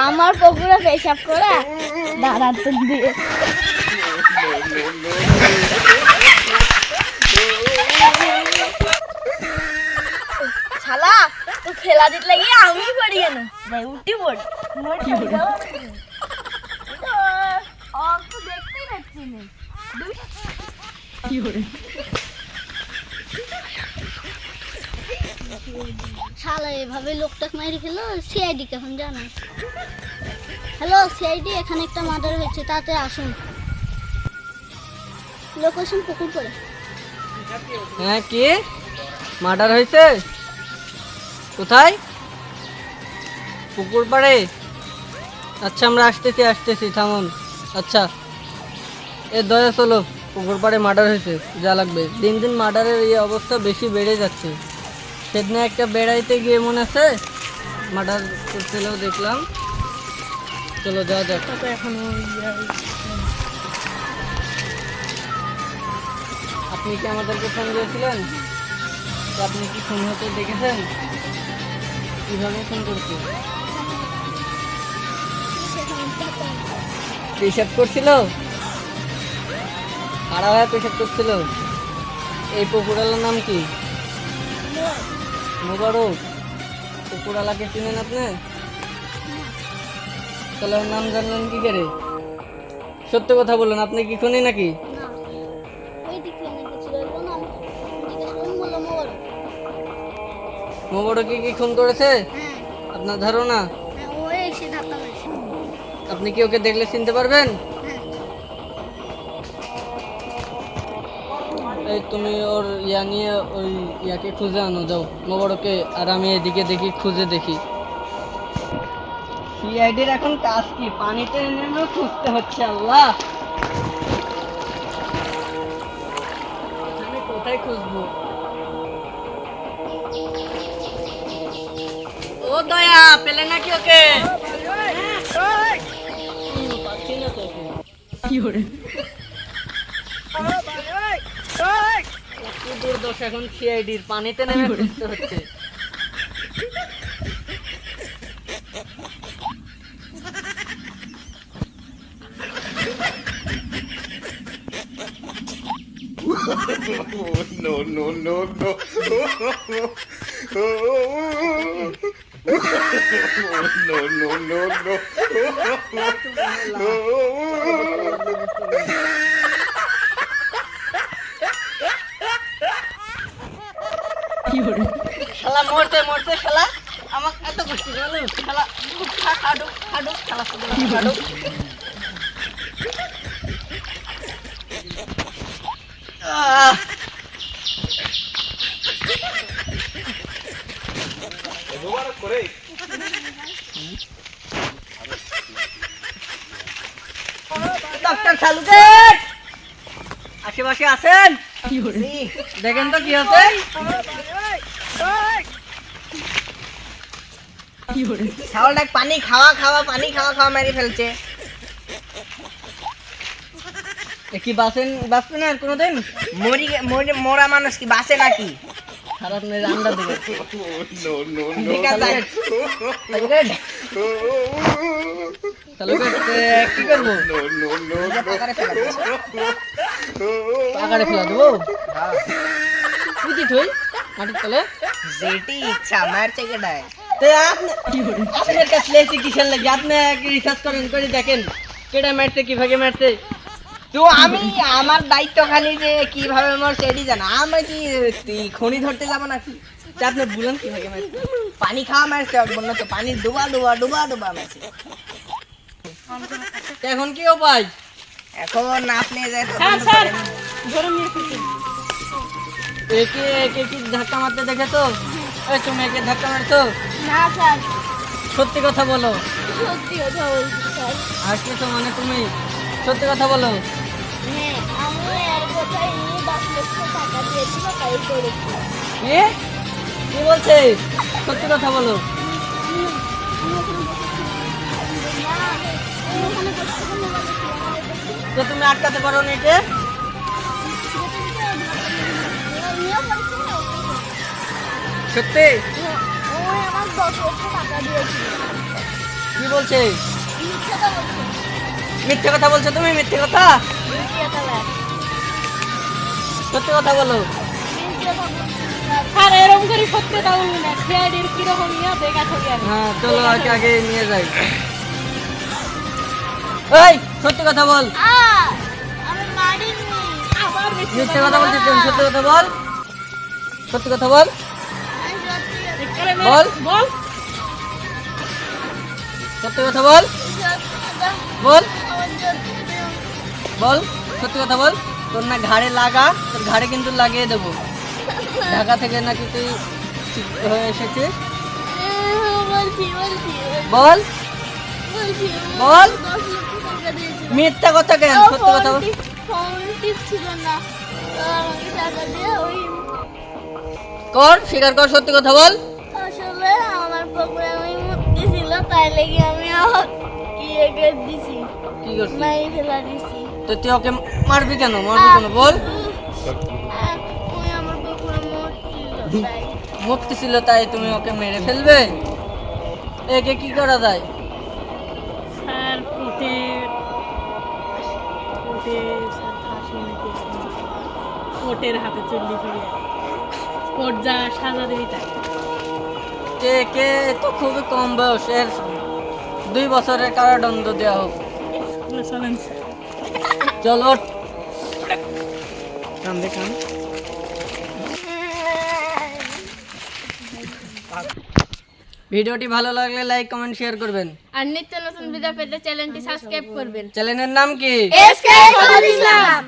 আমার পুকুরে পেশাব করা দাঁড়ান তো দিয়ে শালা তো ফেলা দিতে লাগিয়ে আমি পড়ি কেন ভাই উঠি পড়ি মরছি আর তো দেখতেই পাচ্ছি না কি করে শালা এভাবে লোকটাকে মেরে খেলো সিআইডি কখন জানা হ্যালো সিআইডি এখানে একটা মার্ডার হয়েছে তাতে আসুন লোকেশন পুকুর পড়ে হ্যাঁ কি মার্ডার হয়েছে কোথায় পুকুর পাড়ে আচ্ছা আমরা আসতেছি থামুন আচ্ছা দয়া চলো পুকুর পাড়ে মার্ডার হয়েছে যা লাগবে দিন দিন মার্ডারের এই অবস্থা বেশি বেড়ে যাচ্ছে সেদিন একটা বেড়াইতে গিয়ে মনে আছে মার্ডার করছিলেও দেখলাম চলো যাওয়া যাক এখনো আপনি কি আমাদেরকে ফোন দিয়েছিলেন আপনি কি ফোন হতে দেখেছেন কিভাবে ফোন করছে পেশাব করছিল কারা পেশাব করছিল এই পুকুরালার নাম কি মোবারক পুকুরালাকে চিনেন আপনি তাহলে ওর নাম জানলেন কি করে সত্য কথা বলুন আপনি কি খুনি নাকি মোবারকে কি খুন করেছে আপনার ধারণা আপনি কি ওকে দেখলে চিনতে পারবেন এই তুমি ওর ইয়া নিয়ে ওই ইয়াকে খুঁজে আনো যাও মোবারককে আর আমি এদিকে দেখি খুঁজে দেখি সিআইডির এখন কাজ কি পানিতে নেমে খুঁজতে হচ্ছে আল্লাহ আমি কোথায় খুঁজবো ও দয়া পেলে নাকি ওকে পাচ্ছি না তো ওকে কি করে কি দুর্দশা এখন সিআইডির পানিতে নেমে খুঁজতে হচ্ছে No, no, no, no. No, no, no, no. শালা মরতে মরতে শালা আমাকে এত কষ্ট করলো শালা খাডু খাডু শালা খাডু ডক্টর সালুকেট আশেপাশে আছেন দেখেন তো কি হচ্ছে ছাগলটা পানি খাওয়া খাওয়া মেরে ফেলছে কি বাঁচবে না আর কোনোদিন মোরা মানুষ কি বাঁচে নাকি খারাপ নেই রান্না দেবে No, no, no. কি করবো No, no, no, পাকারে ফেলা দিছে। পাকারে ফেলা দেবো বুঝি তুই মাটির তলে যেটি ইচ্ছা মারছে কেডায় আপনার কাছে লেছি কিসের লাগে আপনি রিসার্চ করেন করে দেখেন কেডা মারছে কিভাবে মারছে তো আমি আমার দায়িত্ব খালি যে কিভাবে মরছে এটি জানা আমি কি খনি ধরতে যাবো নাকি তা আপনি বলেন কিভাবে মারছে পানি খাওয়া মারছে বললো তো পানি ডুবা ডুবা ডুবা ডুবা মারছে এখন কি উপায় এখন আপনি যে একে একে কি ধাক্কা মারতে দেখেছো তুমি একে ধাক্কা মারছো না স্যার সত্যি কথা বলো সত্যি কথা বলছি স্যার আসতেছো মানে তুমি সত্যি কথা বলো হ্যাঁ আমি এর কোথায় 10 লক্ষ টাকা দিয়েছিল তাই করেছি কি বলছে সত্যি কথা বলো তো তুমি আটকাতে পারো না এটা সত্যি কি বলছে? মিথ্যা কথা বলছে। মিথ্যে কথা বলছো তুমি? মিথ্যে কথা? মিথ্যা কথা বলে। সত্যি কথা বলো। মিথ্যা কথা বলছে। স্যার এরকম করে সত্যি কথা বলুন না, সিআইডির কিরকম ইয়া দেখা ছবি আর হ্যাঁ চলো আগে আগে নিয়ে যাই। এই সত্যি কথা বল। আমি মারিনি। আবার মিথ্যে কথা বলছিস কেন? সত্যি কথা বল। সত্যি কথা বল। আমি সত্যি একেবারে বল। বল সত্যি কথা বল। কথা বল। আমার সত্যি কথা বল সত্যি কথা বল। তোর না ঘাড়ে লাগা, তোর ঘাড়ে কিন্তু লাগিয়ে দেবো। ঢাকা থেকে নাকি তুই ঠিক হয়ে এসেছিস? বলছি বলছি বল। বলছি বল। 10 লক্ষ টাকা দিয়েছিল। মিথ্যা কথা কেন? সত্যি কথা বল। ফোন টিপছিল না, তো আমাকে টাকা দিয়ে ওই কর, স্বীকার কর, সত্যি কথা বল। আসলে আমার পুকুরে ওই মূর্তি ছিল, তাই লেগে আমি ইয়ে করে দিছি, কি করছিস? মারি ফেলা দিছি। তো তুই ওকে মারবি কেন? মারবি কেন বল। ওই আমার পুকুরে মূর্তি ছিল, তাই। মুক্তি ছিল তাই তুমি ওকে মেরে ফেলবে? একে কি করা যায়? স্যার কোর্টে স্যার ফাঁসি নাকি কোর্টের হাতে চুল্লি ধরে কোর্ট যা সাজা দেবি তাই। কে তো খুবই কম বয়স, এর 2 বছরের কারাদণ্ড দেওয়া হোক। চলেন স্যার। চল ওঠ। কান দে কান। ভিডিওটি ভালো লাগলে লাইক কমেন্ট শেয়ার করবেন। আর নিত্য নতুন ভিডিও পেতে চ্যানেলটি সাবস্ক্রাইব করবেন। চ্যানেলের নাম কি? এসকে ইসলাম।